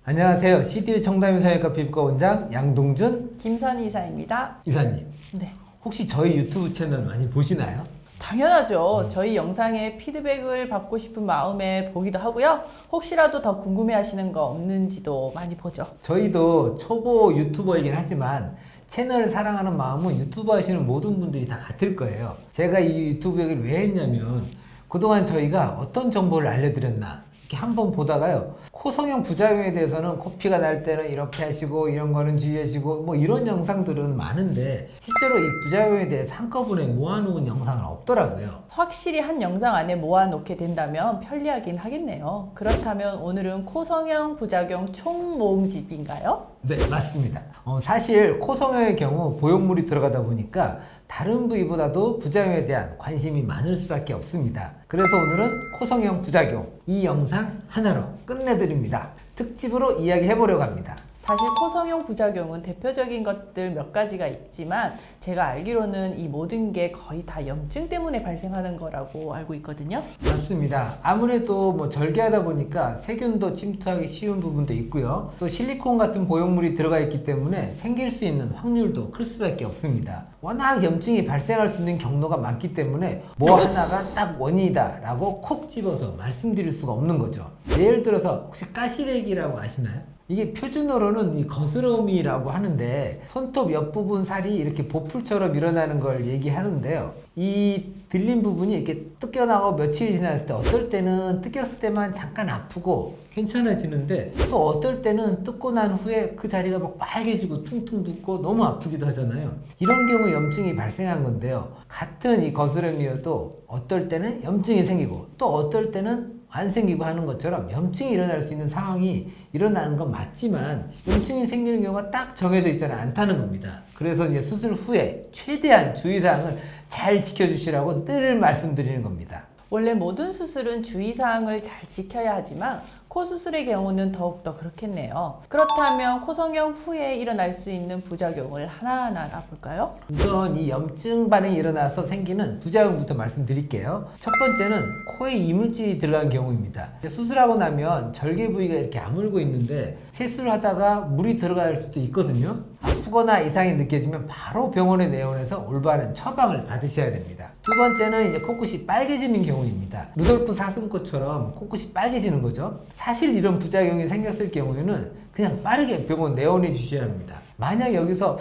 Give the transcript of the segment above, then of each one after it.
안녕하세요. CDU 청담인성형외과 피부과 원장 양동준 김선희 이사입니다. 이사님. 네, 혹시 저희 유튜브 채널 많이 보시나요? 당연하죠. 저희 영상에 피드백을 받고 싶은 마음에 보기도 하고요. 혹시라도 더 궁금해하시는 거 없는지도 많이 보죠. 저희도 초보 유튜버이긴 하지만 채널을 사랑하는 마음은 유튜버 하시는 모든 분들이 다 같을 거예요. 제가 이 유튜브 얘기를 왜 했냐면 그동안 저희가 어떤 정보를 알려드렸나 이렇게 한번 보다가요. 코성형 부작용에 대해서는 코피가 날 때는 이렇게 하시고 이런 거는 주의하시고 뭐 이런 영상들은 많은데 실제로 이 부작용에 대해서 한꺼번에 모아놓은 영상은 없더라고요. 확실히 한 영상 안에 모아놓게 된다면 편리하긴 하겠네요. 그렇다면 오늘은 코성형 부작용 총모음집인가요? 네, 맞습니다. 사실 코성형의 경우 보형물이 들어가다 보니까 다른 부위보다도 부작용에 대한 관심이 많을 수밖에 없습니다. 그래서 오늘은 코성형 부작용 이 영상 하나로 끝내드립니다. 특집으로 이야기해보려고 합니다. 사실 코성형 부작용은 대표적인 것들 몇 가지가 있지만 제가 알기로는 이 모든 게 거의 다 염증 때문에 발생하는 거라고 알고 있거든요. 맞습니다. 아무래도 뭐 절개하다 보니까 세균도 침투하기 쉬운 부분도 있고요. 또 실리콘 같은 보형물이 들어가 있기 때문에 생길 수 있는 확률도 클 수밖에 없습니다. 워낙 염증이 발생할 수 있는 경로가 많기 때문에 뭐 하나가 딱 원인이다 라고 콕 집어서 말씀드릴 수가 없는 거죠. 예를 들어서 혹시 가시래기라고 아시나요? 이게 표준어로는 이 거스러움이라고 하는데 손톱 옆부분 살이 이렇게 보풀처럼 일어나는 걸 얘기하는데요. 이 들린 부분이 이렇게 뜯겨나고 며칠이 지났을 때 어떨 때는 뜯겼을 때만 잠깐 아프고 괜찮아지는데 또 어떨 때는 뜯고 난 후에 그 자리가 막 빨개지고 퉁퉁 붓고 너무 아프기도 하잖아요. 이런 경우 염증이 발생한 건데요. 같은 이 거스름이어도 어떨 때는 염증이 생기고 또 어떨 때는 안 생기고 하는 것처럼 염증이 일어날 수 있는 상황이 일어나는 건 맞지만 염증이 생기는 경우가 딱 정해져 있지는 않다는 겁니다. 그래서 이제 수술 후에 최대한 주의사항을 잘 지켜주시라고 늘 말씀드리는 겁니다. 원래 모든 수술은 주의사항을 잘 지켜야 하지만 코 수술의 경우는 더욱더 그렇겠네요. 그렇다면 코성형 후에 일어날 수 있는 부작용을 하나하나 알아볼까요? 우선 이 염증 반응이 일어나서 생기는 부작용부터 말씀드릴게요. 첫 번째는 코에 이물질이 들어간 경우입니다. 수술하고 나면 절개 부위가 이렇게 아물고 있는데 세수를 하다가 물이 들어갈 수도 있거든요. 아프거나 이상이 느껴지면 바로 병원에 내원해서 올바른 처방을 받으셔야 됩니다. 두 번째는 이제 코끝이 빨개지는 경우입니다. 루돌프 사슴코처럼 코끝이 빨개지는 거죠. 사실 이런 부작용이 생겼을 경우에는 그냥 빠르게 병원 내원해 주셔야 합니다. 만약 여기서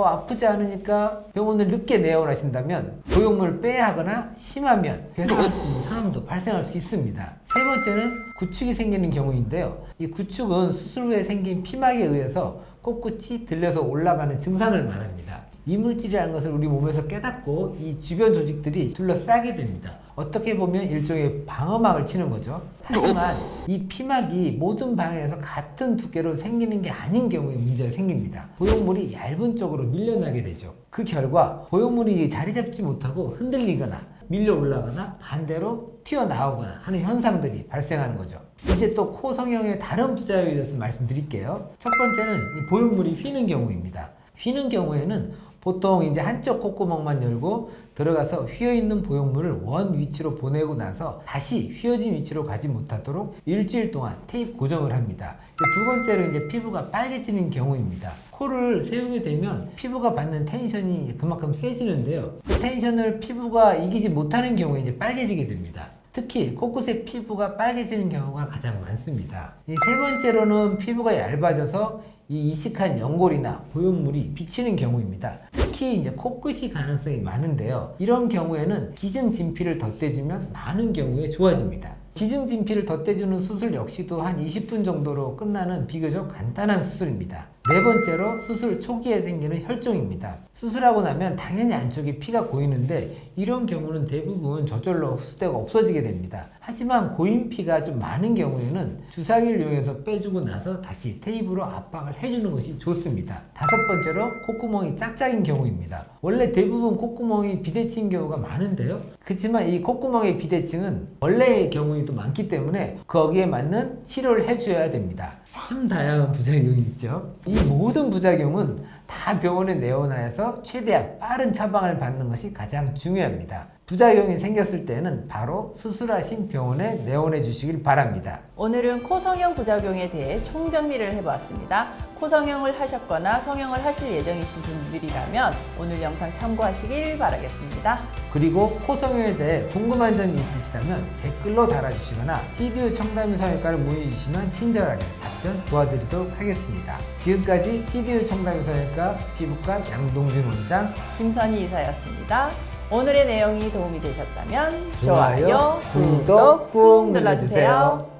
아프지 않으니까 병원을 늦게 내원하신다면 보형물을 빼야 하거나 심하면 계속할 수 있는 상황도 발생할 수 있습니다. 세 번째는 구축이 생기는 경우인데요. 이 구축은 수술 후에 생긴 피막에 의해서 코끝이 들려서 올라가는 증상을 말합니다. 이물질이라는 것을 우리 몸에서 깨닫고 이 주변 조직들이 둘러싸게 됩니다. 어떻게 보면 일종의 방어막을 치는 거죠. 하지만 이 피막이 모든 방에서 같은 두께로 생기는 게 아닌 경우에 문제가 생깁니다. 보형물이 얇은 쪽으로 밀려나게 되죠. 그 결과 보형물이 자리 잡지 못하고 흔들리거나 밀려 올라가거나 반대로 튀어나오거나 하는 현상들이 발생하는 거죠. 이제 또 코 성형의 다른 부작용에 대해서 말씀드릴게요. 첫 번째는 이 보형물이 휘는 경우입니다. 휘는 경우에는 보통 이제 한쪽 콧구멍만 열고 들어가서 휘어있는 보형물을 원 위치로 보내고 나서 다시 휘어진 위치로 가지 못하도록 일주일 동안 테이프 고정을 합니다. 두 번째로 이제 피부가 빨개지는 경우입니다. 코를 세우게 되면 피부가 받는 텐션이 그만큼 세지는데요. 그 텐션을 피부가 이기지 못하는 경우에 이제 빨개지게 됩니다. 특히 코끝의 피부가 빨개지는 경우가 가장 많습니다. 이 세 번째로는 피부가 얇아져서 이 이식한 연골이나 보형물이 비치는 경우입니다. 특히 이제 코끝이 가능성이 많은데요. 이런 경우에는 기증진피를 덧대주면 많은 경우에 좋아집니다. 기증진피를 덧대주는 수술 역시도 한 20분 정도로 끝나는 비교적 간단한 수술입니다. 네 번째로 수술 초기에 생기는 혈종입니다. 수술하고 나면 당연히 안쪽에 피가 고이는데 이런 경우는 대부분 저절로 흡수되고 없어지게 됩니다. 하지만 고인 피가 좀 많은 경우에는 주사기를 이용해서 빼주고 나서 다시 테이프로 압박을 해주는 것이 좋습니다. 다섯 번째로 콧구멍이 짝짝인 경우입니다. 원래 대부분 콧구멍이 비대칭인 경우가 많은데요. 그렇지만 이 콧구멍의 비대칭은 원래의 경우도 많기 때문에 거기에 맞는 치료를 해줘야 됩니다. 참 다양한 부작용이 있죠. 이 모든 부작용은 다 병원에 내원하여서 최대한 빠른 처방을 받는 것이 가장 중요합니다. 부작용이 생겼을 때는 바로 수술하신 병원에 내원해 주시길 바랍니다. 오늘은 코 성형 부작용에 대해 총정리를 해보았습니다. 코 성형을 하셨거나 성형을 하실 예정이신 분들이라면 오늘 영상 참고하시길 바라겠습니다. 그리고 코 성형에 대해 궁금한 점이 있으시다면 댓글로 달아주시거나 CDU 청담 성형외과를 문의 주시면 친절하게 답변 도와드리도록 하겠습니다. 지금까지 CDU 청담 성형외과 피부과 양동준 원장 김선희 이사였습니다. 오늘의 내용이 도움이 되셨다면 좋아요, 구독 꾹 눌러주세요.